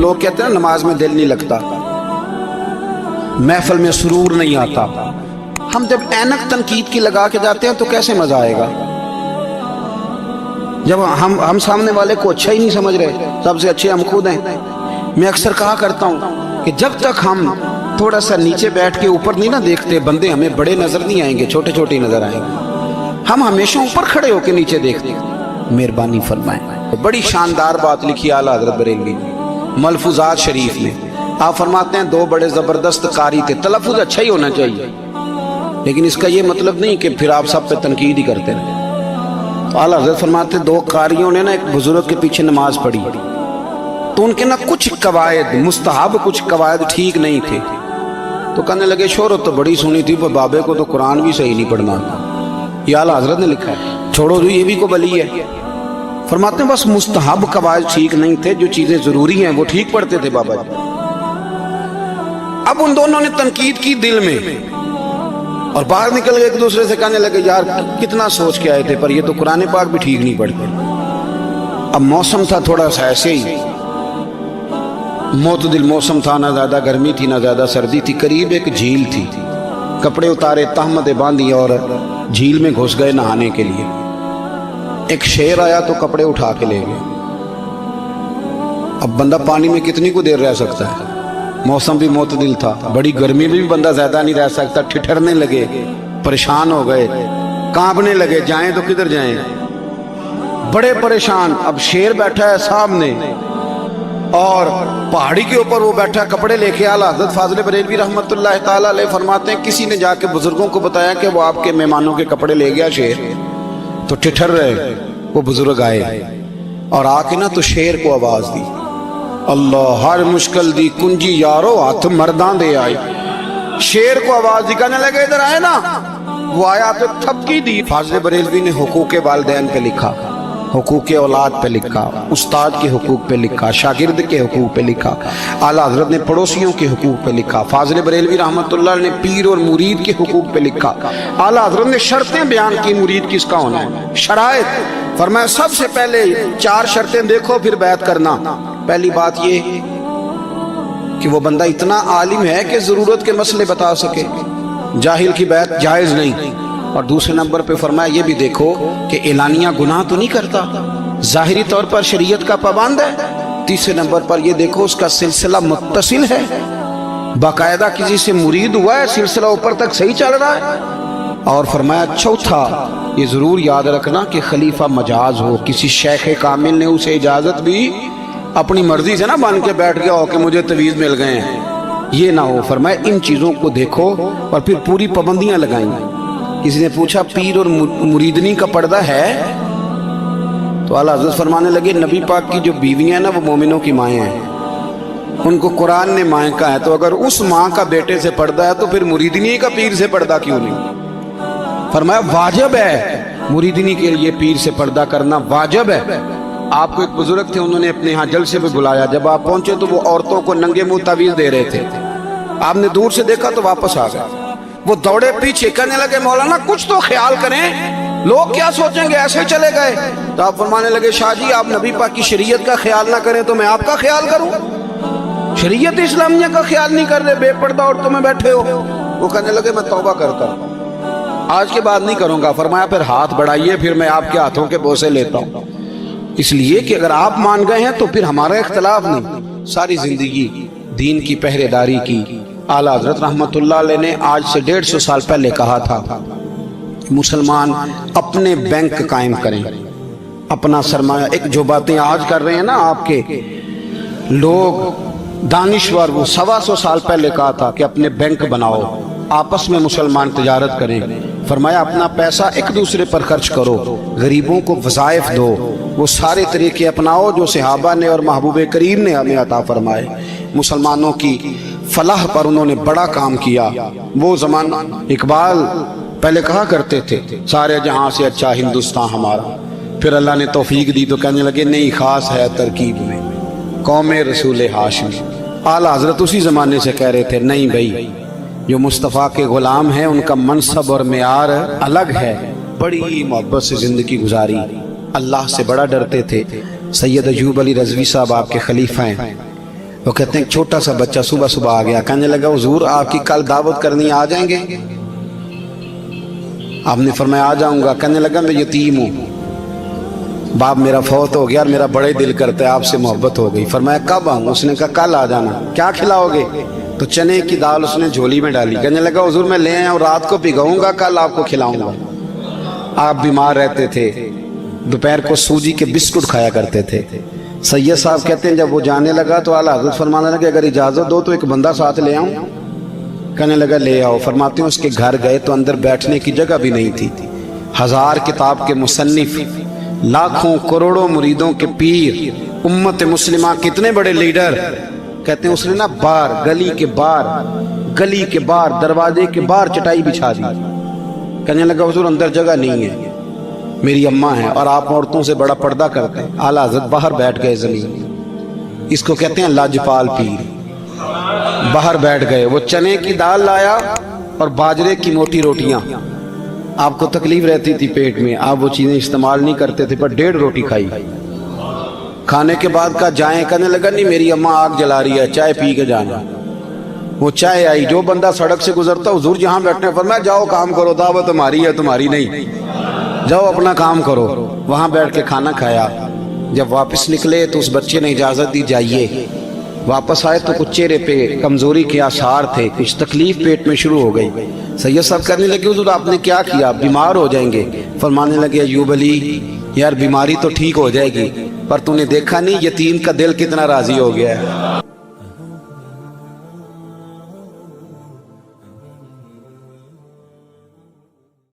لوگ کہتے ہیں نماز میں دل نہیں لگتا، محفل میں سرور نہیں آتا، ہم جب اینک تنقید کی لگا کے جاتے ہیں تو کیسے مزہ آئے گا؟ جب ہم سامنے والے کو اچھا ہی نہیں سمجھ رہے، سب سے اچھے ہم خود ہیں۔ میں اکثر کہا کرتا ہوں کہ جب تک ہم تھوڑا سا نیچے بیٹھ کے اوپر نہیں نہ دیکھتے، بندے ہمیں بڑے نظر نہیں آئیں گے، چھوٹے چھوٹے نظر آئیں گے۔ ہم ہمیشہ اوپر کھڑے ہو کے نیچے دیکھتے ہیں۔ مہربانی فرمائیں۔ بڑی شاندار بات لکھی اعلیٰ حضرت بریلوی نے ملفوظات شریف میں۔ آپ فرماتے ہیں دو بڑے زبردست قاری تھے، تلفظ اچھا ہی ہونا چاہیے، لیکن اس کا یہ مطلب نہیں کہ پھر آپ سب پہ تنقید ہی کرتے رہے۔ تو اعلیٰ حضرت فرماتے دو قاریوں نے نا ایک بزرگ کے پیچھے نماز پڑھی، تو ان کے نا کچھ قواعد مستحب، کچھ قواعد ٹھیک نہیں تھے، تو کہنے لگے شہرت تو بڑی سنی تھی پر بابے کو تو قرآن بھی صحیح نہیں پڑھنا تھا۔ یہ اعلیٰ حضرت نے لکھا ہے، چھوڑو جو یہ بھی کو بلی ہے۔ فرماتے ہیں بس مستحب قواعد ٹھیک نہیں تھے، جو چیزیں ضروری ہیں وہ ٹھیک پڑھتے تھے بابا جی۔ اب ان دونوں نے تنقید کی دل میں، اور باہر نکل گئے ایک دوسرے سے کہنے لگے یار کتنا سوچ کے آئے تھے پر یہ تو قرآن پاک بھی ٹھیک نہیں پڑھتے۔ اب موسم تھا تھوڑا سا ایسے ہی معتدل موسم تھا، نہ زیادہ گرمی تھی نہ زیادہ سردی تھی، قریب ایک جھیل تھی، کپڑے اتارے، تہمتیں باندھی اور جھیل میں گھس گئے نہانے کے لیے۔ ایک شیر آیا تو کپڑے اٹھا کے لے گئے۔ اب بندہ پانی میں کتنی کو دیر رہ سکتا ہے؟ موسم بھی معتدل تھا، بڑی گرمی میں بھی بندہ زیادہ نہیں رہ سکتا، ٹھٹھرنے لگے، پریشان ہو گئے، کانپنے لگے، جائیں تو کدھر جائیں، بڑے پریشان۔ اب شیر بیٹھا ہے سامنے اور پہاڑی کے اوپر وہ بیٹھا کپڑے لے کے۔ اعلیٰ حضرت فاضل بریلوی رحمۃ اللہ تعالیٰ علیہ فرماتے ہیں کسی نے جا کے بزرگوں کو بتایا کہ وہ آپ کے مہمانوں کے کپڑے لے گیا شیر، تو ٹھٹھر رہے۔ وہ بزرگ آئے اور آ کے نا تو شیر کو آواز دی، اللہ ہر مشکل دی کنجی یارو ہاتھ مردان دے آئی۔ شیر کو آواز دی، کہنے لگے ادھر آئے نا، وہ آیا تو تھپکی دی۔ فاضل بریلوی نے حقوق والدین پہ لکھا، حقوق اولاد پہ لکھا، استاد کے حقوق پہ لکھا، شاگرد کے حقوق پہ لکھا، اعلیٰ حضرت نے پڑوسیوں کے حقوق پہ لکھا، فاضل بریلوی رحمۃ اللہ نے پیر اور مرید کے حقوق پہ لکھا، اعلیٰ حضرت نے شرطیں بیان کی مرید کس کا ہونا ہے، شرائط۔ فرمایا سب سے پہلے 4 شرطیں دیکھو پھر بیعت کرنا۔ پہلی بات یہ کہ وہ بندہ اتنا عالم ہے کہ ضرورت کے مسئلے بتا سکے، جاہل کی بیعت جائز نہیں۔ اور دوسرے نمبر پہ فرمایا یہ بھی دیکھو کہ اعلانیہ گناہ تو نہیں کرتا، ظاہری طور پر شریعت کا پابند ہے۔ تیسرے نمبر پر یہ دیکھو اس کا سلسلہ متصل ہے، باقاعدہ کسی سے مرید ہوا ہے، سلسلہ اوپر تک صحیح چل رہا ہے۔ اور فرمایا چوتھا یہ ضرور یاد رکھنا کہ خلیفہ مجاز ہو، کسی شیخ کامل نے اسے اجازت بھی اپنی مرضی سے نہ بن کے بیٹھ گیا ہو کہ مجھے تویز مل گئے ہیں، یہ نہ ہو۔ فرمایا ان چیزوں کو دیکھو اور پھر پوری پابندیاں لگائیں۔ کسی نے پوچھا پیر اور مریدنی کا پردہ ہے؟ تو اعلیٰ حضرت فرمانے لگے نبی پاک کی جو بیویاں ہیں نا وہ مومنوں کی مائیں ہیں، ان کو قرآن نے مائیں کہا ہے، تو اگر اس ماں کا بیٹے سے پردہ ہے تو پھر مریدنی کا پیر سے پردہ کیوں نہیں؟ فرمایا واجب ہے مریدنی کے لیے پیر سے پردہ کرنا، واجب ہے۔ آپ کو ایک بزرگ تھے، انہوں نے اپنے ہاں جلسے پہ بلایا، جب آپ پہنچے تو وہ عورتوں کو ننگے منہ تعویذ دے رہے تھے، آپ نے دور سے دیکھا تو واپس آ گئے۔ وہ دوڑے پیچھے، کہنے لگے مولانا کچھ تو خیال کریں، لوگ کیا سوچیں گے، ایسے چلے گئے۔ تو آپ فرمانے لگے شاہ جی آپ نبی پاک کی شریعت کا خیال نہ کریں تو میں آپ کا خیال کروں؟ شریعت اسلامیہ کا خیال نہیں کر رہے، بے پردہ عورتوں میں بیٹھے ہو۔ وہ کہنے لگے میں توبہ کرتا ہوں، آج کے بعد نہیں کروں گا۔ فرمایا پھر ہاتھ بڑھائیے، پھر میں آپ کے ہاتھوں کے بوسے لیتا ہوں، اس لیے کہ اگر آپ مان گئے ہیں تو پھر ہمارا اختلاف نہیں۔ ساری زندگی دین کی پہرے داری کی۔ اعلیٰ حضرت رحمت اللہ علیہ نے آج سے 150 سال پہلے کہا تھا مسلمان اپنے بینک قائم کریں، اپنا سرمایہ۔ ایک جو باتیں آج کر رہے ہیں نا آپ کے لوگ دانشور، وہ 125 سال پہلے کہا تھا کہ اپنے بینک بناؤ، آپس میں مسلمان تجارت کریں۔ فرمایا اپنا پیسہ ایک دوسرے پر خرچ کرو، غریبوں کو وظائف دو، وہ سارے طریقے اپناؤ جو صحابہ نے اور محبوب کریم نے ہمیں عطا فرمائے۔ مسلمانوں کی فلاح پر انہوں نے بڑا کام کیا۔ وہ زمانہ اقبال پہلے کہا کرتے تھے سارے جہاں سے اچھا ہندوستان ہمارا، پھر اللہ نے توفیق دی تو کہنے لگے نہیں، خاص ہے ترکیب میں قوم رسول ہاشمی۔ اعلیٰ حضرت اسی زمانے سے کہہ رہے تھے نہیں بھائی، جو مصطفیٰ کے غلام ہیں ان کا منصب اور معیار الگ ہے، بڑی محبت سے زندگی گزاری، اللہ سے بڑا ڈرتے تھے۔ سید ایوب علی رضوی صاحب آپ کے خلیفہ ہیں، وہ کہتے ہیں ایک چھوٹا سا بچہ صبح صبح آ گیا, کہنے لگا حضور آپ کی کل دعوت کرنی, آ جائیں گے؟ آپ نے فرمایا آ جاؤں گا. کہنے لگا میں یتیم ہوں, باپ میرا فوت ہو گیا اور میرا بڑے دل کرتا ہے آپ سے محبت ہو گئی. فرمایا کب آؤں؟ اس نے کہا کل آ جانا. کیا کھلاؤ گے؟ تو چنے کی دال اس نے جھولی میں ڈالی. کہنے لگا حضور میں لے آیا ہوں, رات کو بھگاؤں گا, کل آپ کو کھلاؤں گا. آپ بیمار رہتے تھے, دوپہر کو سوجی کے بسکٹ کھایا کرتے تھے. سید صاحب کہتے ہیں جب وہ جانے لگا تو اعلیٰ حضرت فرمانے لگے اگر اجازت دو تو ایک بندہ ساتھ لے آؤں. کہنے لگا لے آؤ. فرماتے ہیں اس کے گھر گئے تو اندر بیٹھنے کی جگہ بھی نہیں تھی. 1000 کتاب کے مصنف, لاکھوں کروڑوں مریدوں کے پیر, امت مسلمہ کتنے بڑے لیڈر. کہتے ہیں اس نے نا باہر گلی کے باہر دروازے کے باہر چٹائی بچھا دی. کہنے لگا حضور اندر جگہ نہیں ہے, میری اماں ہے اور آپ عورتوں سے بڑا پردہ کرتے ہیں. اعلیٰ حضرت باہر بیٹھ گئے زمین, اس کو کہتے ہیں لاجپال پیر. باہر بیٹھ گئے, وہ چنے کی دال لایا اور باجرے کی موٹی روٹیاں. آپ کو تکلیف رہتی تھی پیٹ میں, آپ وہ چیزیں استعمال نہیں کرتے تھے, پر 1.5 روٹی کھائی. کھانے کے بعد کہا جائیں. کہنے لگا نہیں میری اماں آگ جلا رہی ہے, چائے پی کے جانا. وہ چائے آئی, جو بندہ سڑک سے گزرتا حضور جہاں بیٹھنے فرمایا جاؤ کام کرو, دعوت ہماری ہے تمہاری نہیں, جاؤ اپنا کام کرو. وہاں بیٹھ کے کھانا کھایا. جب واپس نکلے تو اس بچے نے اجازت دی جائیے. واپس آئے تو کچھ چہرے پہ کمزوری کے آثار تھے, کچھ تکلیف پیٹ میں شروع ہو گئی. سید صاحب کہنے لگے حضور آپ نے کیا کیا, بیمار ہو جائیں گے. فرمانے لگے ایوب علی یار بیماری تو ٹھیک ہو جائے گی, پر تو نے دیکھا نہیں یتیم کا دل کتنا راضی ہو گیا ہے.